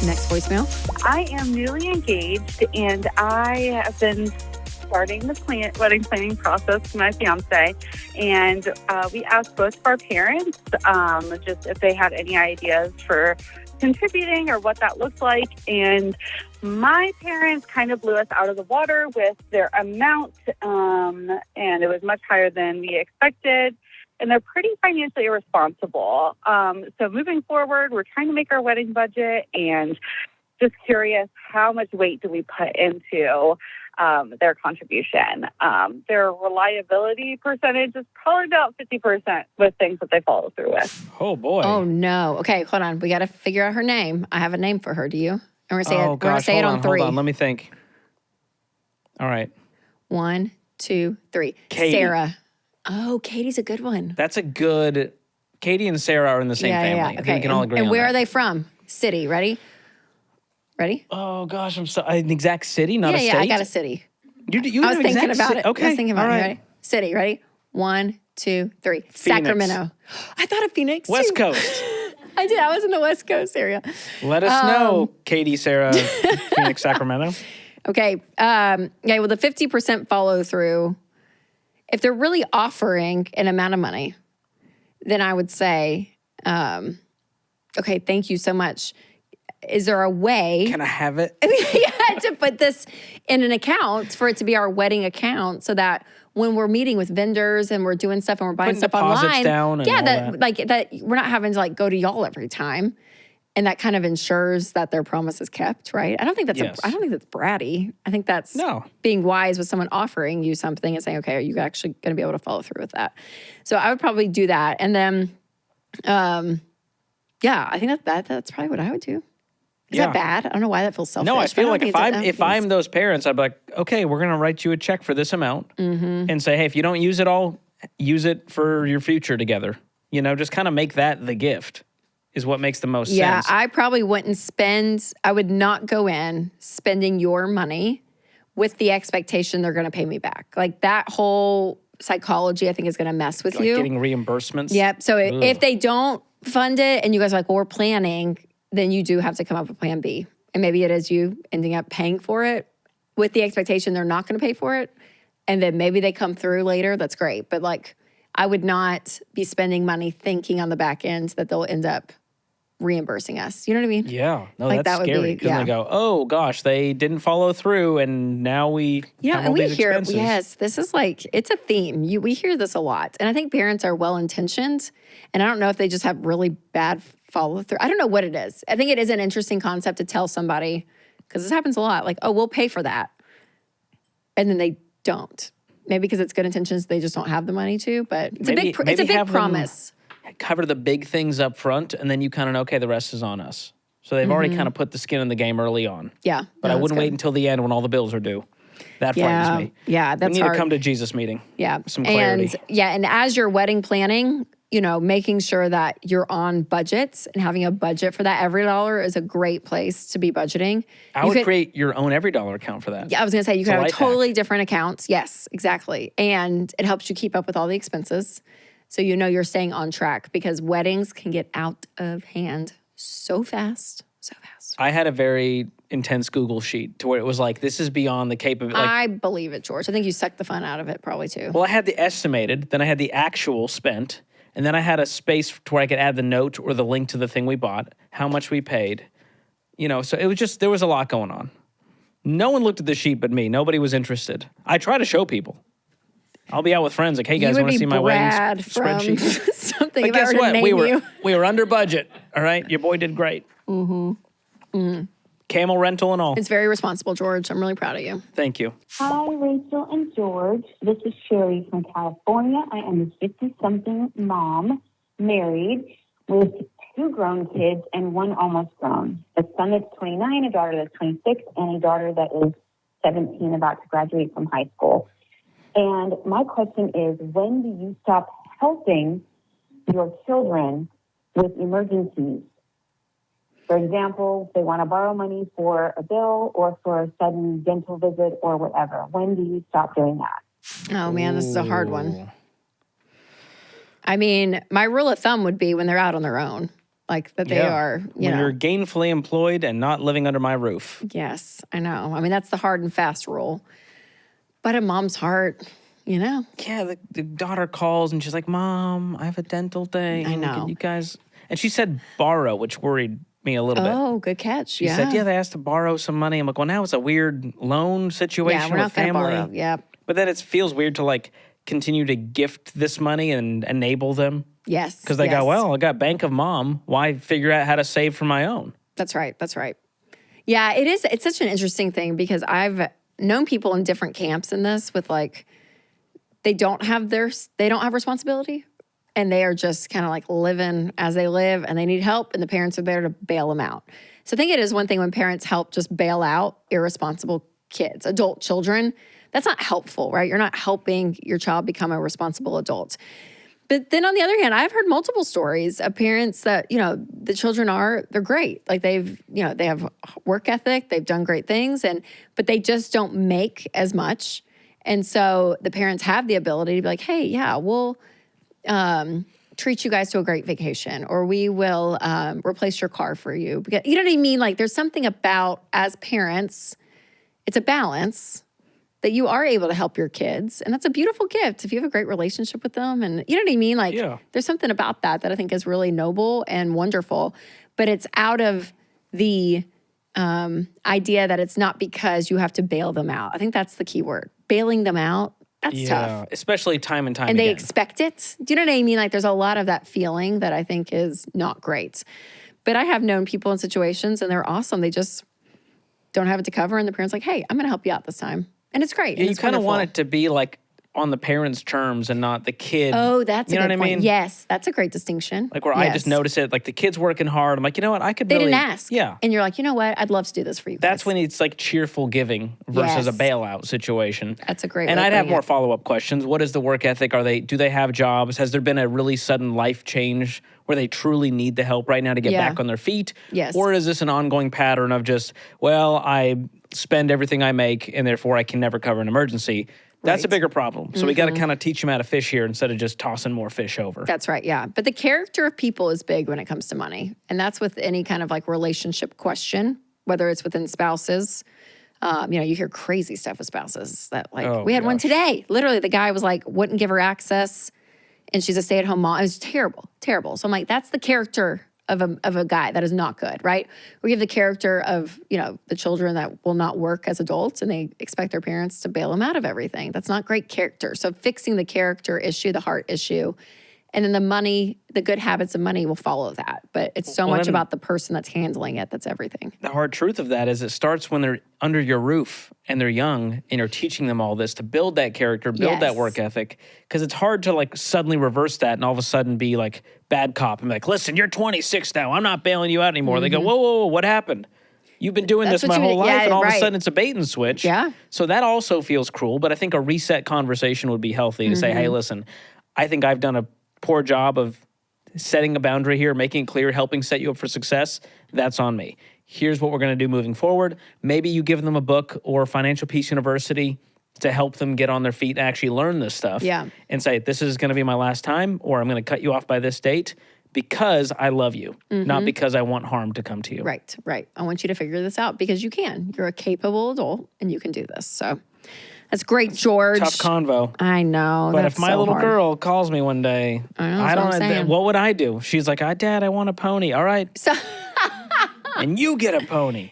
Next voicemail. I am newly engaged, and I have been starting the wedding planning process with my fiance. And we asked both of our parents just if they had any ideas for contributing or what that looks like. And my parents kind of blew us out of the water with their amount, and it was much higher than we expected. And they're pretty financially irresponsible. So moving forward, we're trying to make our wedding budget, and just curious, how much weight do we put into their contribution? Their reliability percentage is probably about 50% with things that they follow through with. Oh, boy. Oh, no. Okay, hold on. We got to figure out her name. I have a name for her. Do you? And we're going to say it on three. Hold on. Let me think. All right. 1, 2, 3. Katie. Sarah. Oh, Katie's a good one. That's a good... Katie and Sarah are in the same family. Yeah. I think we can all agree on that. And where are they from? City. Ready? Oh, gosh. An exact city, not a state? Yeah, I got a city. You I was thinking about it. Okay. I was thinking about all it. right. Ready? City. Ready? 1, 2, 3. Phoenix. Sacramento. I thought of Phoenix, too. West Coast. I did. I was in the West Coast area. Let us know, Katie, Sarah, Phoenix, Sacramento. Okay. Well, the 50% follow through, if they're really offering an amount of money, then I would say, okay, thank you so much. Is there a way? Can I have it? To put this in an account for it to be our wedding account so that when we're meeting with vendors and we're doing stuff and we're buying stuff online, down and all that we're not having to go to y'all every time. And that kind of ensures that their promise is kept, right? I don't think that's I don't think that's bratty. I think that's being wise with someone offering you something and saying, okay, are you actually going to be able to follow through with that? So I would probably do that. And then, I think that's probably what I would do. Is that bad? I don't know why that feels selfish. No, I feel like if I'm those parents, I'd be like, okay, we're going to write you a check for this amount and say, hey, if you don't use it all, use it for your future together. Just kind of make that the gift is what makes the most sense. Yeah, I probably I would not go in spending your money with the expectation they're going to pay me back. Like that whole psychology, I think, is going to mess with you. Getting reimbursements. Yep. So if they don't fund it and you guys are like, well, we're planning, then you do have to come up with plan B. And maybe it is you ending up paying for it with the expectation they're not going to pay for it. And then maybe they come through later. That's great. But I would not be spending money thinking on the back end that they'll end up reimbursing us. You know what I mean? Yeah. No, that's scary. Because they go, oh, gosh, they didn't follow through and now we have all these expenses. Yes, this is it's a theme. We hear this a lot. And I think parents are well-intentioned. And I don't know if they just have really bad follow through. I don't know what it is. I think it is an interesting concept to tell somebody, because this happens a lot, we'll pay for that. And then they don't. Maybe because it's good intentions, they just don't have the money to, but it's a big promise. Cover the big things up front, and then you kind of know, okay, the rest is on us. So they've already kind of put the skin in the game early on. Yeah. But I wouldn't wait until the end when all the bills are due. That frightens me. Yeah, that's We need hard. to come to Jesus meeting. Yeah. Some clarity. And as you're wedding planning, making sure that you're on budgets and having a budget for that. Every dollar is a great place to be budgeting. I would create your own every dollar account for that. Yeah, I was going to say, you can have totally different accounts. Yes, exactly. And it helps you keep up with all the expenses. So you're staying on track, because weddings can get out of hand so fast. I had a very intense Google sheet to where it was this is beyond the capability. I believe it, George. I think you sucked the fun out of it probably too. Well, I had the estimated, then I had the actual spent, and then I had a space to where I could add the note or the link to the thing we bought, how much we paid. So it was there was a lot going on. No one looked at the sheet but me. Nobody was interested. I try to show people. I'll be out with friends hey guys, want to see my wedding spreadsheet? Something but guess what? You. We were under budget. All right, your boy did great. Camel rental and all. It's very responsible, George. I'm really proud of you. Thank you. Hi, Rachel and George. This is Sherry from California. I am a 50-something mom, married, with 2 grown kids and 1 almost grown. A son that's 29, a daughter that's 26, and a daughter that is 17, about to graduate from high school. And my question is, when do you stop helping your children with emergencies? For example, if they want to borrow money for a bill or for a sudden dental visit or whatever. When do you stop doing that? Oh, man, this is a hard one. I mean, my rule of thumb would be when they're out on their own. like that they Yeah. are, you When know. you're gainfully employed and not living under my roof. Yes, I know. I mean, that's the hard and fast rule. But a mom's heart, you know. Yeah, the daughter calls and she's like, Mom, I have a dental thing. I know. Can you guys... And she said borrow, which worried me a little bit. Oh, good catch. She said, yeah, they asked to borrow some money. I'm like, well, now it's a weird loan situation Yeah, we're with not going to family. borrow. Yeah. But then it feels weird to like continue to gift this money and enable them. Yes. Because they yes. go, well, I got Bank of Mom. Why figure out how to save for my own? That's right. That's right. Yeah, it is. It's such an interesting thing because I've known people in different camps in this with like, they don't have responsibility and they are just kind of like living as they live and they need help and the parents are there to bail them out. So I think it is one thing when parents help just bail out irresponsible kids, adult children. That's not helpful, right? You're not helping your child become a responsible adult. But then on the other hand, I've heard multiple stories of parents that, you know, the children they're great. Like they have work ethic, they've done great things, but they just don't make as much. And so the parents have the ability to be like, hey, yeah, we'll treat you guys to a great vacation, or we will replace your car for you. Because, you know what I mean? Like there's something about, as parents, it's a balance that you are able to help your kids. And that's a beautiful gift if you have a great relationship with them. And you know what I mean? Like there's something about that I think is really noble and wonderful. But it's out of the idea that it's not because you have to bail them out. I think that's the key word. Bailing them out, that's tough. Especially time and time and again. they expect it. Do you know what I mean? Like there's a lot of that feeling that I think is not great. But I have known people in situations and they're awesome. They just don't have it to cover. And the parent's like, hey, I'm going to help you out this time. And it's great. Yeah, and you it's kind of wonderful. want it to be like on the parents' terms and not the kid. Oh, that's you a know good what I point. mean? Yes, that's a great distinction. Like where I just notice it, like the kid's working hard. I'm like, you know what? I could They really... didn't ask. Yeah. And you're like, you know what? I'd love to do this for you guys. That's when it's like cheerful giving versus a Yes. bailout situation. That's a great And way of I'd have putting more it. follow-up questions. What is the work ethic? Do they have jobs? Has there been a really sudden life change where they truly need the help right now to get Yeah. back on their feet? Yes. Or is this an ongoing pattern of just, well, I spend everything I make and therefore I can never cover an emergency? That's a Right. bigger problem. So we got to kind of teach them how to fish here instead of just tossing more fish over. That's right, yeah. But the character of people is big when it comes to money. And that's with any kind of like relationship question, whether it's within spouses. You hear crazy stuff with spouses that like, Oh, we had one gosh. today. Literally, the guy was like, wouldn't give her access and she's a stay-at-home mom. It was terrible, terrible. So I'm like, that's the character of a guy that is not good, right? We have the character of, the children that will not work as adults and they expect their parents to bail them out of everything. That's not great character. So fixing the character issue, the heart issue, and then the money, the good habits of money will follow that. But it's so much then- about the person that's handling it that's everything. The hard truth of that is it starts when they're under your roof and they're young and you're teaching them all this to build that character, build that Yes. work ethic. Because it's hard to like suddenly reverse that and all of a sudden be like bad cop and be like, listen, you're 26 now. I'm not bailing you out anymore. They go, whoa, what happened? You've been doing That's this what my you- whole life yeah, and all of a right. sudden it's a bait and switch. Yeah. So that also feels cruel. But I think a reset conversation would be healthy to say, hey, listen, I think I've done a poor job of setting a boundary here, making it clear, helping set you up for success. That's on me. Here's what we're going to do moving forward. Maybe you give them a book or Financial Peace University to help them get on their feet and actually learn this stuff. Yeah. And say, this is going to be my last time, or I'm going to cut you off by this date because I love you, not because I want harm to come to you. Right, right. I want you to figure this out because you can. You're a capable adult and you can do this. So that's great, George. Tough convo. I know. But that's if my so little hard. girl calls me one day, I know, that's what I'm saying. what would I do? She's like, Dad, I want a pony. All right. So And you get a pony.